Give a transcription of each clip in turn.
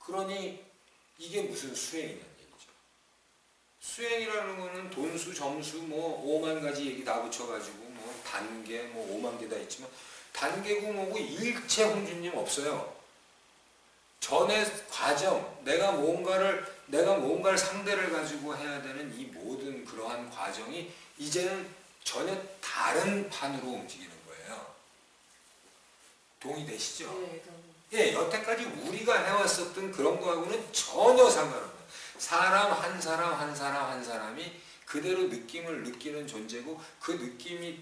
그러니 이게 무슨 수행이냐는 얘기죠. 수행이라는 거는 돈수, 점수, 뭐 5만 가지 얘기 다 붙여가지고 뭐 단계, 뭐 5만 개 다 있지만 단계고 뭐고 일체 홍준님 없어요. 전의 과정, 내가 뭔가를 상대를 가지고 해야 되는 이 모든 그러한 과정이 이제는 전혀 다른 판으로 움직이는 거예요. 동의되시죠? 네, 예, 여태까지 우리가 해왔었던 그런 거하고는 전혀 상관없어요. 사람 한 사람이 그대로 느낌을 느끼는 존재고 그 느낌을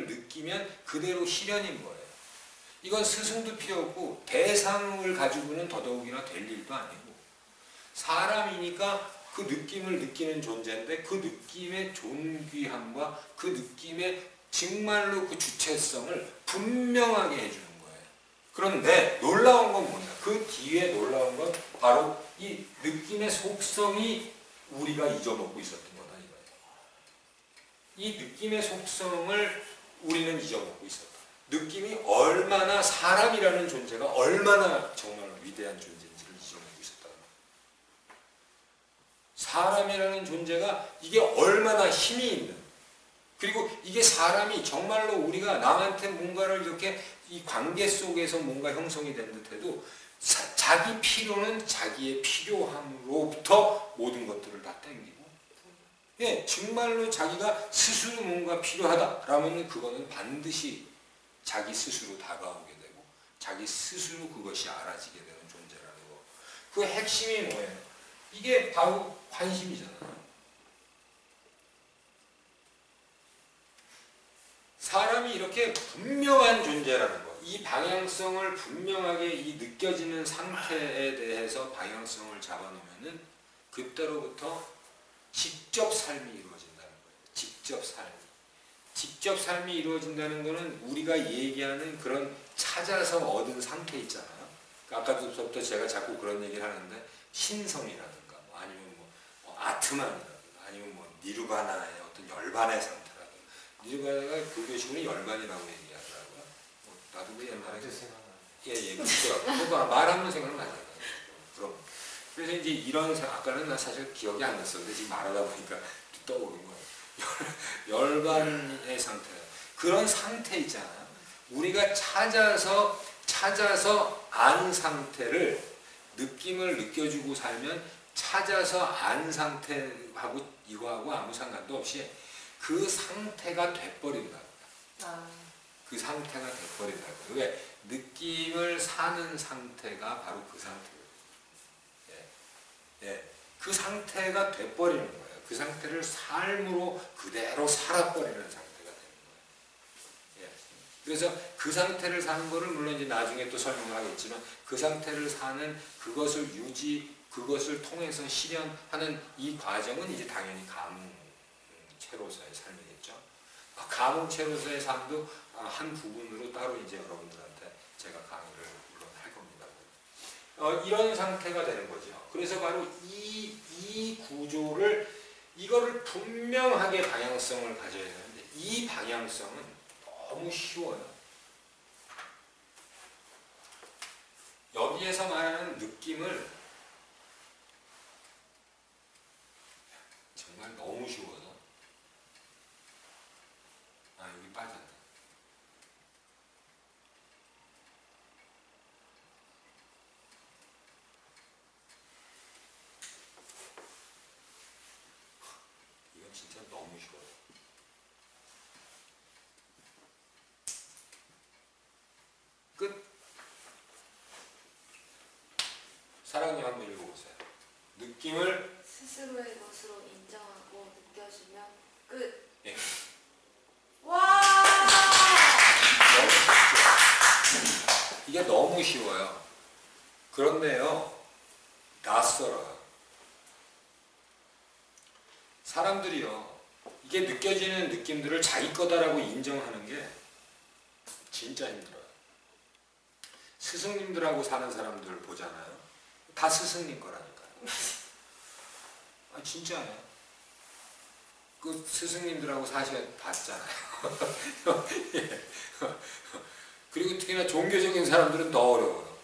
느끼면 그대로 실현인 거예요. 이건 스승도 필요 없고 대상을 가지고는 더더욱이나 될 일도 아니고 사람이니까 그 느낌을 느끼는 존재인데 그 느낌의 존귀함과 그 느낌의 정말로 그 주체성을 분명하게 해주는 거예요. 그런데 놀라운 건 뭐냐? 그 뒤에 놀라운 건 바로 이 느낌의 속성이 우리가 잊어먹고 있었던 거다 이거예요. 이 느낌의 속성을 우리는 잊어먹고 있었다. 느낌이 얼마나 사람이라는 존재가 얼마나 정말 위대한 존재인지를 잊어먹고 있었다. 사람이라는 존재가 이게 얼마나 힘이 있는 그리고 이게 사람이 정말로 우리가 남한테 뭔가를 이렇게 이 관계 속에서 뭔가 형성이 된 듯해도 자기 필요는 자기의 필요함으로부터 모든 것들을 다 땡기고 예, 정말로 자기가 스스로 뭔가 필요하다라면 그거는 반드시 자기 스스로 다가오게 되고 자기 스스로 그것이 알아지게 되는 존재라는 거. 그 핵심이 뭐예요? 이게 바로 관심이잖아요. 사람이 이렇게 분명한 존재라는 거. 이 방향성을 분명하게 이 느껴지는 상태에 대해서 방향성을 잡아놓으면은 그때로부터 직접 삶이 이루어진다는 거예요. 직접 삶이. 직접 삶이 이루어진다는 것은 우리가 얘기하는 그런 찾아서 얻은 상태 있잖아요. 아까부터 제가 자꾸 그런 얘기를 하는데 신성이라든가 뭐 아니면 뭐 아트만이라든가 아니면 뭐 니르바나의 어떤 열반의 상태라든가 니르바나가 불교식으로는 열반이라고 얘기하더라고요. 뭐 나도 그 옛날에 예 그렇더라고요. 말하면 생각나잖아요. 그럼 그래서 이제 이런 아까는 나 사실 기억이 안 났었는데 지금 말하다 보니까 떠오른 거예요. 열반의 상태. 그런 상태 있잖아요. 우리가 찾아서 안 상태를 느낌을 느껴주고 살면 찾아서 안 상태하고 이거하고 아무 상관도 없이 그 상태가 돼버린다. 그 상태가 돼버린다. 왜? 느낌을 사는 상태가 바로 그 상태예요. 예. 그 상태가 돼버리는 거예요. 그 상태를 삶으로 그대로 살아버리는 상태가 되는 거예요. 예. 그래서 그 상태를 사는 거를 물론 이제 나중에 또 설명을 하겠지만 그 상태를 사는 그것을 그것을 통해서 실현하는 이 과정은 이제 당연히 가문체로서의 삶이겠죠. 가문체로서의 삶도 한 부분으로 따로 이제 여러분들한테 제가 강의를 물론 할 겁니다. 이런 상태가 되는 거죠. 그래서 바로 이 구조를 이거를 분명하게 방향성을 가져야 되는데 이 방향성은 너무 쉬워요. 여기에서 말하는 느낌을 정말 너무 쉬워서 여기 빠졌네. 진짜 너무 쉬워요. 끝. 사랑님 한번 읽어보세요. 느낌을 스스로의 것으로 인정하고 느껴지면 끝. 예. 와! 이게 너무 쉬워요. 그런데요, 낯설어요. 사람들이요, 이게 느껴지는 느낌들을 자기 거다라고 인정하는 게 진짜 힘들어요. 스승님들하고 사는 사람들 보잖아요. 다 스승님 거라니까요. 진짜예요. 그 스승님들하고 봤잖아요. 예. 그리고 특히나 종교적인 사람들은 더 어려워요.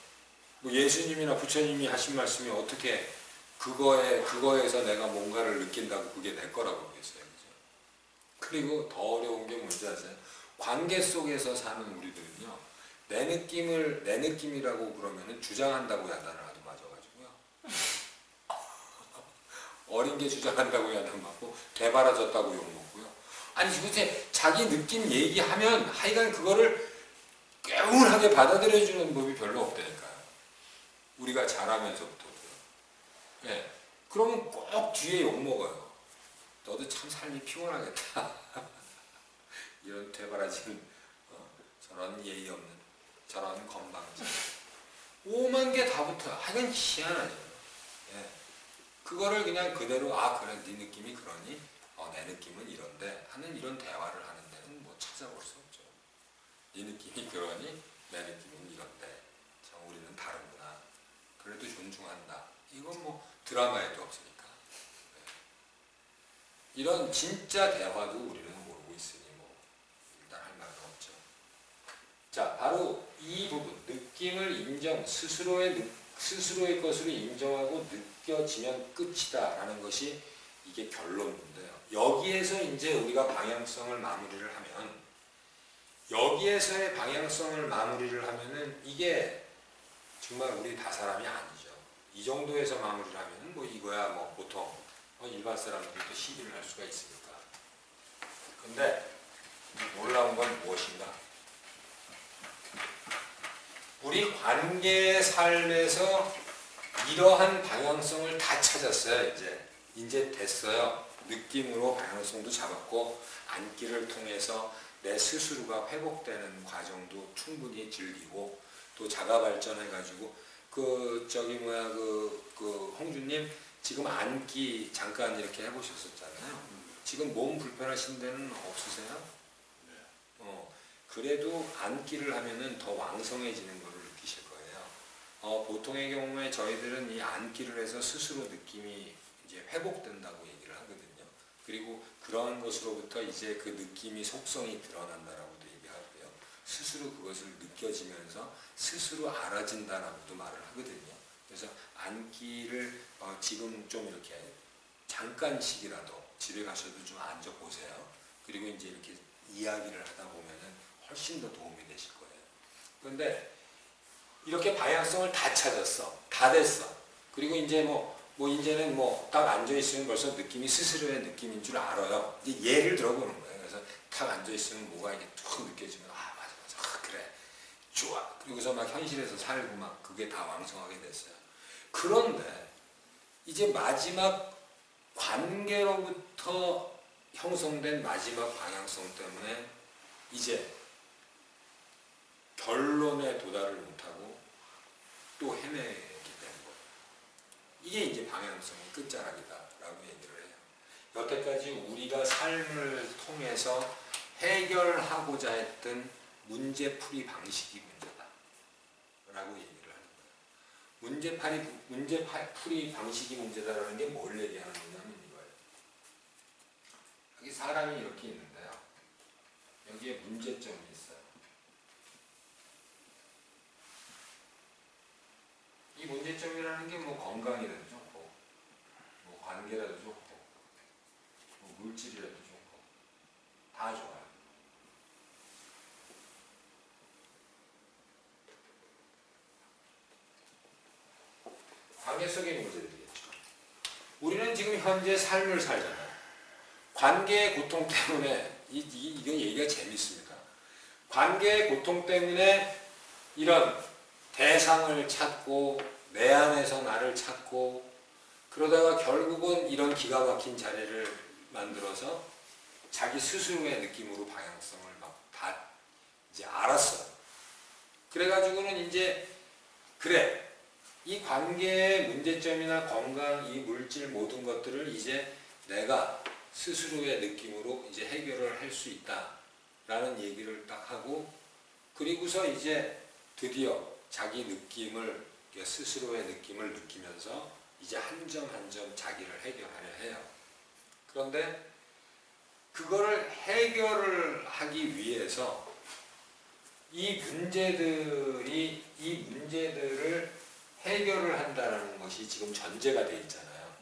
뭐 예수님이나 부처님이 하신 말씀이 어떻게 그거에서 내가 뭔가를 느낀다고 그게 내 거라고 그랬어요. 그죠? 그리고 더 어려운 게 뭔지 아세요? 관계 속에서 사는 우리들은요, 내 느낌이라고 그러면은 주장한다고 야단을 하도 맞아가지고요. 어린 게 주장한다고 야단 맞고, 개발아졌다고 욕먹고요. 아니, 도대체 자기 느낌 얘기하면 하여간 그거를 개운하게 받아들여주는 법이 별로 없다니까요. 우리가 자라면서부터도요. 예. 그러면 꼭 뒤에 욕먹어요. 너도 참 삶이 피곤하겠다. 이런 되바라진, 저런 예의 없는, 저런 건방진. 오만 개 다 붙어요. 하여간 희한하죠. 예. 그거를 그냥 그대로, 그래, 네 느낌이 그러니? 내 느낌은 이런데 하는 이런 대화를 하는 데는 뭐 찾아볼 수 없죠. 네 느낌이 그러니 내 느낌은 이런데 참 우리는 다르구나. 그래도 존중한다. 이건 뭐 드라마에도 없으니까. 네. 이런 진짜 대화도 우리는 모르고 있으니 뭐 일단 할 말은 없죠. 자, 바로 이 부분, 느낌을 인정, 스스로의 것으로 인정하고 느껴지면 끝이다라는 것이 이게 결론인데요. 여기에서 이제 우리가 방향성을 마무리를 하면, 여기에서의 방향성을 마무리를 하면은 이게 정말 우리 다 사람이 아니죠. 이 정도에서 마무리를 하면은 뭐 이거야 뭐 보통 일반 사람들도 시비를 할 수가 있으니까. 근데 놀라운 건 무엇인가? 우리 관계의 삶에서 이러한 방향성을 다 찾았어요. 이제 됐어요. 느낌으로 방향성도 잡았고, 앉기를 통해서 내 스스로가 회복되는 과정도 충분히 즐기고, 또 자가 발전해가지고, 홍주님, 지금 앉기 잠깐 이렇게 해보셨었잖아요. 지금 몸 불편하신 데는 없으세요? 그래도 앉기를 하면은 더 왕성해지는 것을 느끼실 거예요. 보통의 경우에 저희들은 이 앉기를 해서 스스로 느낌이 이제 회복된다고 얘기를 하거든요. 그리고 그러한 것으로부터 이제 그 느낌이 속성이 드러난다라고도 얘기하고요. 스스로 그것을 느껴지면서 스스로 알아진다라고도 말을 하거든요. 그래서 앉기를 지금 좀 이렇게 잠깐씩이라도 집에 가셔도 좀 앉아 보세요. 그리고 이제 이렇게 이야기를 하다 보면은 훨씬 더 도움이 되실 거예요. 그런데 이렇게 방향성을 다 찾았어. 다 됐어. 그리고 이제 이제는 딱 앉아있으면 벌써 느낌이 스스로의 느낌인 줄 알아요. 이제 예를 들어보는 거예요. 그래서 탁 앉아있으면 뭐가 이게 툭 느껴지면, 맞아. 그래. 좋아. 그리고서 막 현실에서 살고 막 그게 다 왕성하게 됐어요. 그런데 이제 마지막 관계로부터 형성된 마지막 방향성 때문에 이제 결론에 도달을 못하고 또 헤매게 되는 거예요. 이게 이제 방향성의 끝자락이다라고 얘기를 해요. 여태까지 우리가 삶을 통해서 해결하고자 했던 문제풀이 방식이 문제다라고 얘기를 하는 거예요. 문제풀이 방식이 문제다라는 게 뭘 얘기하는 거냐면 이거예요. 여기 사람이 이렇게 있는데요. 여기에 문제점이 있어요. 이 문제점이라는 게 건강이라도 좋고, 관계라도 좋고, 물질이라도 좋고, 다 좋아요. 관계 속의 문제들이겠죠. 우리는 지금 현재 삶을 살잖아요. 관계의 고통 때문에, 이건 얘기가 재밌습니다. 관계의 고통 때문에 이런 대상을 찾고, 내 안에서 나를 찾고, 그러다가 결국은 이런 기가 막힌 자리를 만들어서 자기 스스로의 느낌으로 방향성을 다 이제 알았어요. 그래가지고는 이제, 그래. 이 관계의 문제점이나 건강, 이 물질 모든 것들을 이제 내가 스스로의 느낌으로 이제 해결을 할 수 있다라는 얘기를 딱 하고, 그리고서 이제 드디어 자기 느낌을, 스스로의 느낌을 느끼면서 이제 한 점 한 점 자기를 해결하려 해요. 그런데 그거를 해결을 하기 위해서 이 문제들을 해결을 한다는 것이 지금 전제가 돼 있잖아요.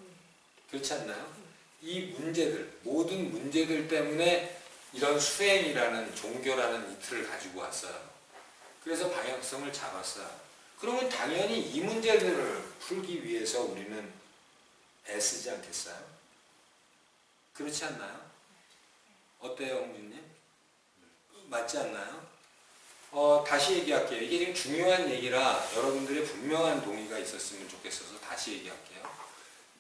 그렇지 않나요? 이 문제들, 모든 문제들 때문에 이런 수행이라는 종교라는 이 틀을 가지고 왔어요. 그래서 방향성을 잡았어요. 그러면 당연히 이 문제들을 풀기 위해서 우리는 애쓰지 않겠어요? 그렇지 않나요? 어때요, 홍준님? 맞지 않나요? 다시 얘기할게요. 이게 지금 중요한 얘기라 여러분들의 분명한 동의가 있었으면 좋겠어서 다시 얘기할게요.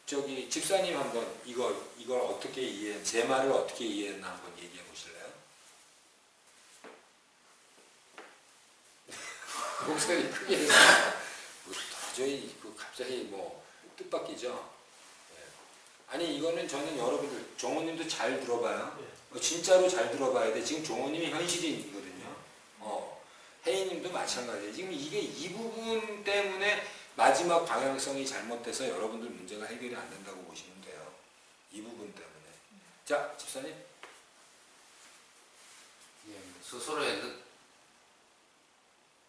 저기 집사님 한번 이걸 어떻게 제 말을 어떻게 이해했나 한번 얘기해 보실래요? 목소리 크게 해서 뭐 도저히 갑자기 뭐 뜻밖이죠. 네. 아니 이거는 저는 여러분들 종호님도 잘 들어봐요. 진짜로 잘 들어봐야 돼. 지금 종호님이 현실인이거든요. 혜인님도 마찬가지예요. 지금 이게 이 부분 때문에 마지막 방향성이 잘못돼서 여러분들 문제가 해결이 안 된다고 보시면 돼요. 이 부분 때문에. 자, 집사님. 예, 스스로의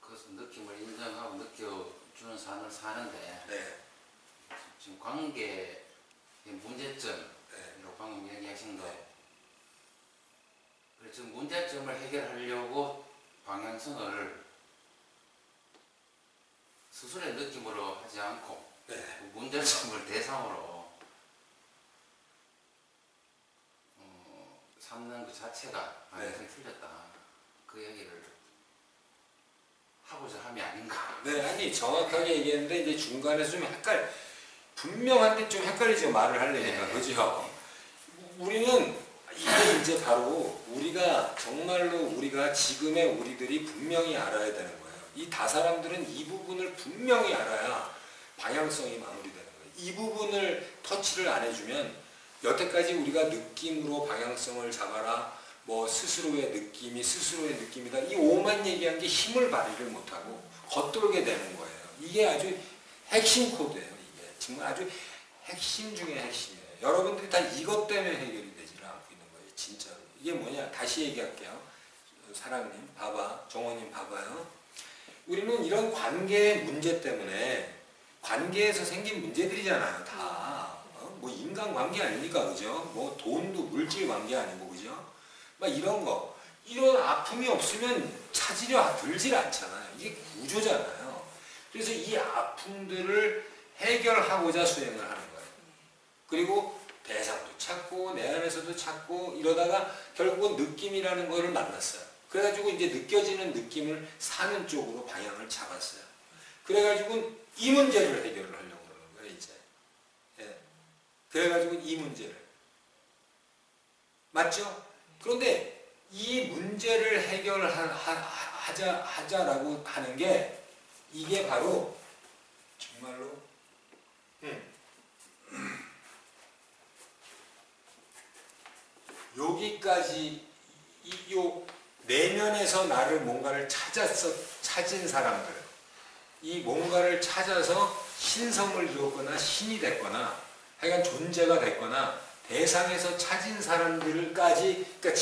그 느낌을 인정하고 느껴주는 삶을 사는데 네. 지금 관계의 문제점이라고 네. 방금 얘기하신 거. 그래서 문제점을 해결하려고 방향성을 스스로의 느낌으로 하지 않고 네. 그 문제점을 대상으로 삼는 그 자체가 방향성이 틀렸다. 그 얘기를 하고자 함이 아닌가. 네, 아니 정확하게 얘기했는데 이제 중간에서 좀 분명한데 좀 헷갈리죠. 말을 하려니까. 네. 그죠? 우리는 이게 이제 바로 우리가 정말로 우리가 지금의 우리들이 분명히 알아야 되는 거예요. 이 다사람들은 이 부분을 분명히 알아야 방향성이 마무리되는 거예요. 이 부분을 터치를 안 해주면 여태까지 우리가 느낌으로 방향성을 잡아라, 뭐 스스로의 느낌이다. 이 오만 얘기한 게 힘을 발휘를 못하고 겉돌게 되는 거예요. 이게 아주 핵심 코드예요. 이게 정말 아주 핵심 중에 핵심이에요. 여러분들이 다 이것 때문에 해결이 되지를 않고 있는 거예요. 진짜로. 이게 뭐냐? 다시 얘기할게요. 사랑님, 봐봐. 정호님 봐봐요. 우리는 이런 관계의 문제 때문에 관계에서 생긴 문제들이잖아요. 다. 뭐 인간관계 아닙니까? 그죠? 뭐 돈도 물질 관계 아니고, 그죠? 막 이런 거. 이런 아픔이 없으면 찾으려 들질 않잖아요. 이게 구조잖아요. 그래서 이 아픔들을 해결하고자 수행을 하는 거예요. 그리고 대상도 찾고 내 안에서도 찾고 이러다가 결국은 느낌이라는 거를 만났어요. 그래가지고 이제 느껴지는 느낌을 사는 쪽으로 방향을 잡았어요. 그래가지고 이 문제를 해결을 하려고 그러는 거예요, 이제. 예. 그래가지고 이 문제를. 맞죠? 그런데 이 문제를 해결하자라고 하는 게 이게 바로 정말로 여기까지 요 내면에서 나를 뭔가를 찾은 사람들, 이 뭔가를 찾아서 신성을 이뤘거나 신이 됐거나 하여간 존재가 됐거나 대상에서 찾은 사람들까지, 그러니까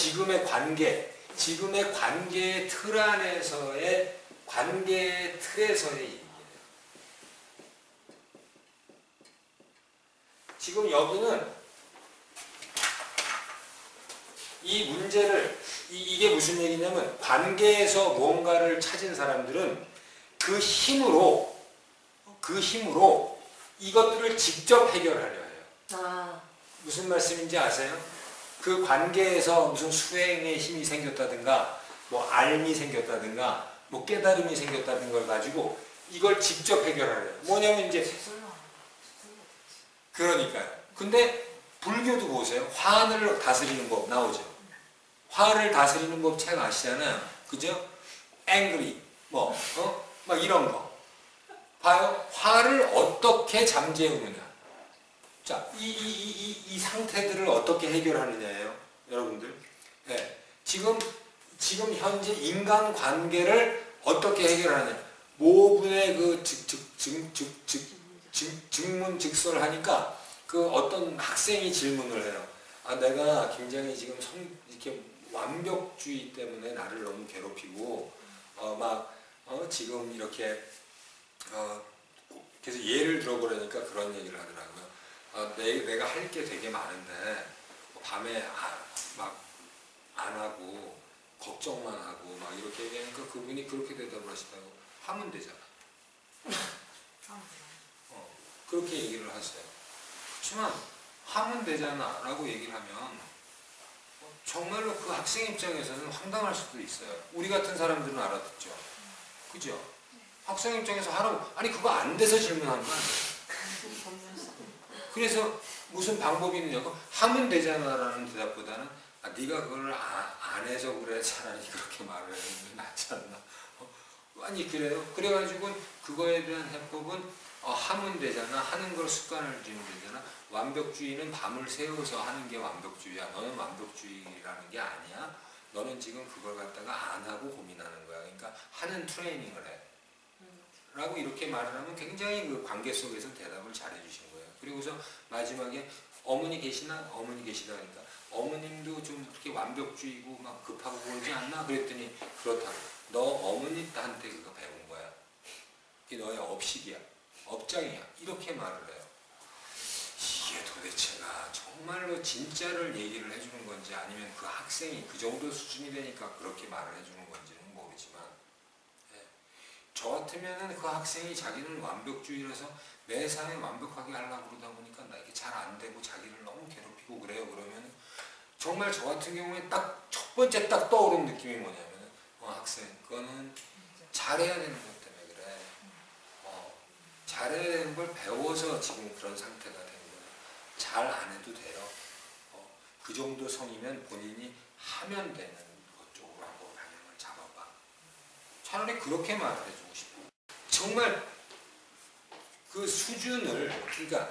지금의 관계의 틀 안에서의 관계의 틀에서의 얘기예요. 지금 여기는 이 문제를 이게 무슨 얘기냐면 관계에서 뭔가를 찾은 사람들은 그 힘으로 이것들을 직접 해결하려 해요. 무슨 말씀인지 아세요? 그 관계에서 무슨 수행의 힘이 생겼다든가 뭐 알미 생겼다든가 뭐 깨달음이 생겼다는 걸 가지고 이걸 직접 해결하려 해요. 뭐냐면 이제 그러니까요. 근데 불교도 보세요. 화를 다스리는 법 나오죠. 화를 다스리는 법 책 아시잖아요. 그죠? angry 막 이런 거. 봐요. 화를 어떻게 잠재우느냐. 자, 이 상태들을 어떻게 해결하느냐예요. 여러분들. 네. 지금 현재 인간 관계를 어떻게 해결하느냐. 모분의 그 증문즉설 하니까 그 어떤 학생이 질문을 해요. 내가 굉장히 지금 이렇게 완벽주의 때문에 나를 너무 괴롭히고 지금 이렇게 그래서 예를 들어보려니까 그런 얘기를 하더라고요. 내가 할 게 되게 많은데 밤에 막 안 하고 걱정만 하고 막 이렇게 얘기하니까 그분이 그렇게 대답을 하시다고. 하면 되잖아. 그렇게 얘기를 하세요. 그렇지만 하면 되잖아 라고 얘기를 하면 정말로 그 학생 입장에서는 황당할 수도 있어요. 우리 같은 사람들은 알아듣죠. 그죠? 학생 입장에서 하라고, 아니 그거 안 돼서 질문하는 거 아니에요. 그래서 무슨 방법이 있느냐고, 하면 되잖아 라는 대답보다는 네가 그걸 안 해서 그래, 차라리 그렇게 말을 해도 낫지 않나. 아니 그래요. 그래가지고 그거에 대한 해법은 하면 되잖아, 하는 걸 습관을 들이면 되잖아. 완벽주의는 밤을 새워서 하는 게 완벽주의야. 너는 완벽주의라는 게 아니야. 너는 지금 그걸 갖다가 안 하고 고민하는 거야. 그러니까 하는 트레이닝을 해 라고 이렇게 말을 하면 굉장히 그 관계 속에서 대답을 잘해 주신 거예요. 그리고서 마지막에 어머니 계시나? 어머니 계시다 하니까 어머님도 좀 그렇게 완벽주의고 막 급하고 그러지 않나? 그랬더니 그렇다고. 너 어머니한테 그거 배운 거야. 이게 너의 업식이야. 업장이야. 이렇게 말을 해요. 이게 도대체가 정말로 진짜를 얘기를 해주는 건지 아니면 그 학생이 그 정도 수준이 되니까 그렇게 말을 해주는 건지는 모르지만, 저 같으면은 그 학생이 자기는 완벽주의라서 매사에 완벽하게 하려고 그러다 보니까 나 이게 잘 안 되고 자기를 너무 괴롭히고 그래요. 그러면 정말 저 같은 경우에 딱 첫 번째 딱 떠오르는 느낌이 뭐냐면은 학생 그거는 잘해야 되는 것 때문에 그래. 잘해야 되는 걸 배워서 지금 그런 상태가 된 거야. 잘 안 해도 돼요. 그 정도 성이면 본인이 하면 되는 것 쪽으로 한번 방향을 잡아봐. 차라리 그렇게 말을 해주고 싶어. 정말 그 수준을, 그러니까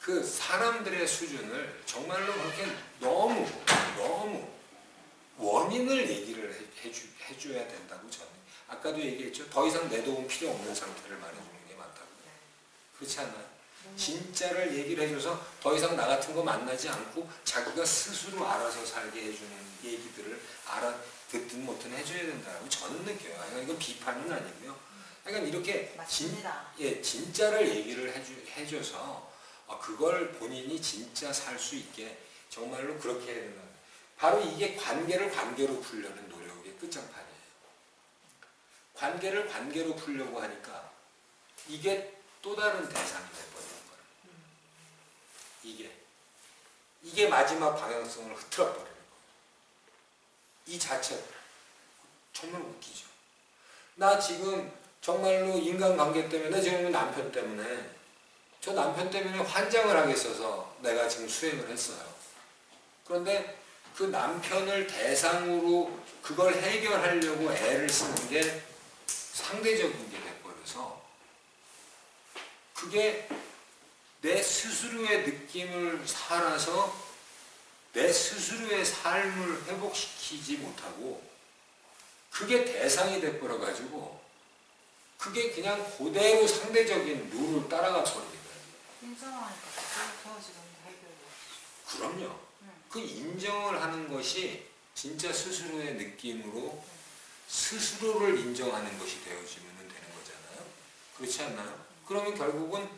그 사람들의 수준을 정말로 그렇게 너무 원인을 얘기를 해줘야 된다고 저는. 아까도 얘기했죠. 더 이상 내 도움 필요 없는 상태를 말해주는 게 맞다고. 그렇지 않나요? 진짜를 얘기를 해줘서 더 이상 나 같은 거 만나지 않고 자기가 스스로 알아서 살게 해주는 얘기들을 듣든 못든 해줘야 된다고 저는 느껴요. 그러니까 이건 비판은 아니고요. 그러니까 이렇게 진짜를 얘기를 해줘서 그걸 본인이 진짜 살 수 있게 정말로 그렇게 해야 된다. 바로 이게 관계를 관계로 풀려는 노력의 끝장판이에요. 관계를 관계로 풀려고 하니까 이게 또 다른 대상이 돼버리는 거예요. 이게 마지막 방향성을 흐트러버리는 거예요. 이 자체 정말 웃기죠. 나 지금 정말로 인간관계 때문에, 나 지금 남편 때문에, 저 남편 때문에 환장을 하겠어서 내가 지금 수행을 했어요. 그런데 그 남편을 대상으로 그걸 해결하려고 애를 쓰는 게 상대적인 게 돼버려서 그게 내 스스로의 느낌을 살아서 내 스스로의 삶을 회복시키지 못하고 그게 대상이 돼버려가지고 그게 그냥 그대로 상대적인 룰을 따라가 버리게 돼요. 인정하니까 헤어지는 해결이. 그럼요. 그 인정을 하는 것이 진짜 스스로의 느낌으로 스스로를 인정하는 것이 되어지면 되는 거잖아요. 그렇지 않나요? 그러면 결국은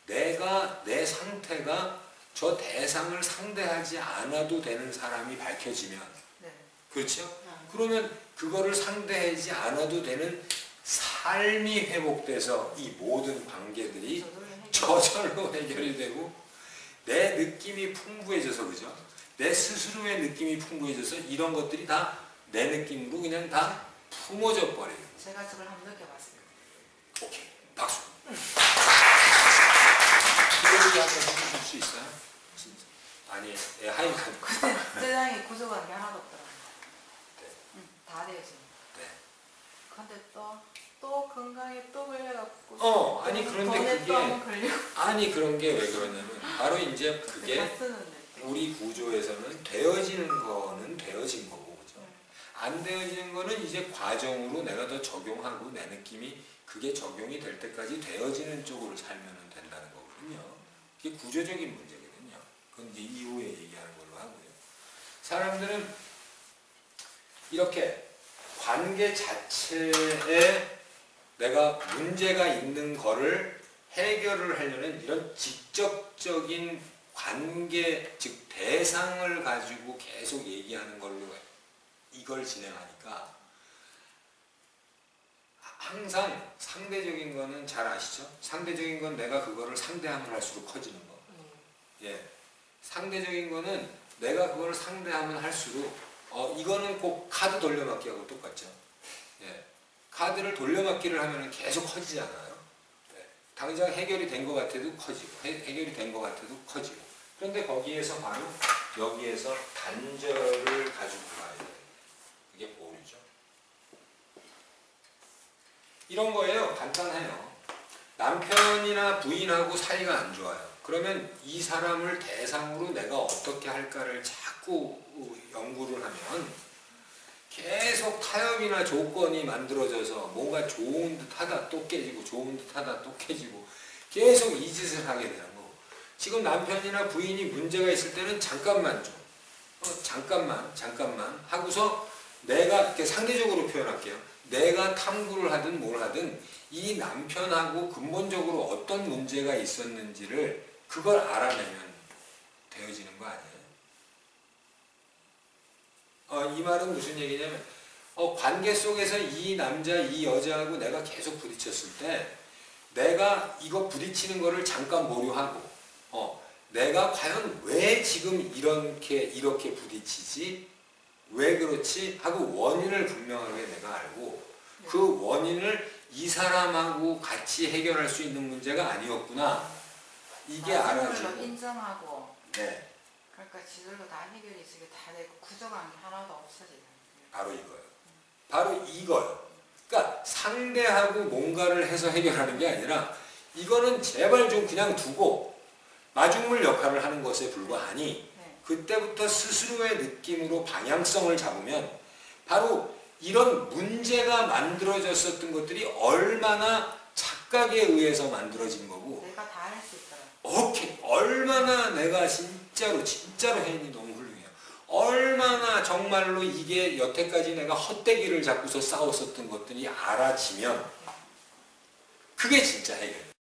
내가, 내 상태가 저 대상을 상대하지 않아도 되는 사람이 밝혀지면, 그렇죠? 그러면 그거를 상대하지 않아도 되는 삶이 회복돼서 이 모든 관계들이 저절로 해결이 되고 내 느낌이 풍부해져서, 그죠? 내 스스로의 느낌이 풍부해져서 이런 것들이 다 내 느낌으로 그냥 다 품어져 버려요. 제가 저걸 한번 느껴봤어요. 오케이, 박수. 이거 한번 해주실 수 있어요? 진짜. 아니, 하이만. 세상에 구조가 게 하나도 없더라고요. 네. 다 되지. 네. 근데 또 건강에 또 걸려갖고. 아니 그런데 돈에 그게 또 한번 걸리고. 아니 그런 게 왜 그러냐면 바로 이제 그게 다 쓰는데. 우리 구조에서는 되어지는 거는 되어진 거고, 그죠? 안 되어지는 거는 이제 과정으로 내가 더 적용하고 내 느낌이 그게 적용이 될 때까지 되어지는 쪽으로 살면 된다는 거거든요. 그게 구조적인 문제거든요. 그건 이제 이후에 얘기하는 걸로 하고요. 사람들은 이렇게 관계 자체에 내가 문제가 있는 거를 해결을 하려는 이런 직접적인 관계, 즉 대상을 가지고 계속 얘기하는 걸로 이걸 진행하니까 항상 상대적인 거는 잘 아시죠? 상대적인 건 내가 그거를 상대하면 할수록 커지는 거. 예. 상대적인 거는 내가 그걸 상대하면 할수록 이거는 꼭 카드 돌려막기하고 똑같죠. 예. 카드를 돌려막기를 하면 계속 커지잖아요. 예. 당장 해결이 된 것 같아도 커지고 해결이 된 것 같아도 커지고 그런데 거기에서 바로 여기에서 단절을 가지고 가야 돼요. 그게 보류죠. 이런 거예요. 간단해요. 남편이나 부인하고 사이가 안 좋아요. 그러면 이 사람을 대상으로 내가 어떻게 할까를 자꾸 연구를 하면 계속 타협이나 조건이 만들어져서 뭔가 좋은 듯 하다 또 깨지고 좋은 듯 하다 또 깨지고 계속 이 짓을 하게 되는 거고 지금 남편이나 부인이 문제가 있을 때는 잠깐만 좀 잠깐만 하고서 내가 이렇게 상대적으로 표현할게요. 내가 탐구를 하든 뭘 하든 이 남편하고 근본적으로 어떤 문제가 있었는지를 그걸 알아내면 되어지는 거 아니에요? 이 말은 무슨 얘기냐면 관계 속에서 이 남자, 이 여자하고 내가 계속 부딪혔을 때 내가 이거 부딪히는 거를 잠깐 보류하고 내가 과연 왜 지금 이렇게 부딪히지? 왜 그렇지? 하고 원인을 분명하게 내가 알고 그 원인을 이 사람하고 같이 해결할 수 있는 문제가 아니었구나. 이게 알아지고. 인정하고. 네. 그러니까 지들로 다 해결이 다 되고 구조관이 하나도 없어지는. 바로 이거예요. 바로 이거예요. 그러니까 상대하고 뭔가를 해서 해결하는 게 아니라 이거는 제발 좀 그냥 두고 마중물 역할을 하는 것에 불과하니 그때부터 스스로의 느낌으로 방향성을 잡으면 바로 이런 문제가 만들어졌었던 것들이 얼마나 착각에 의해서 만들어진 거고 내가 다 할 수 있더라. 오케이 얼마나 내가 진짜로 혜인이 너무 훌륭해요. 얼마나 정말로 이게 여태까지 내가 헛되기를 잡고서 싸웠었던 것들이 알아지면 그게 진짜 해결.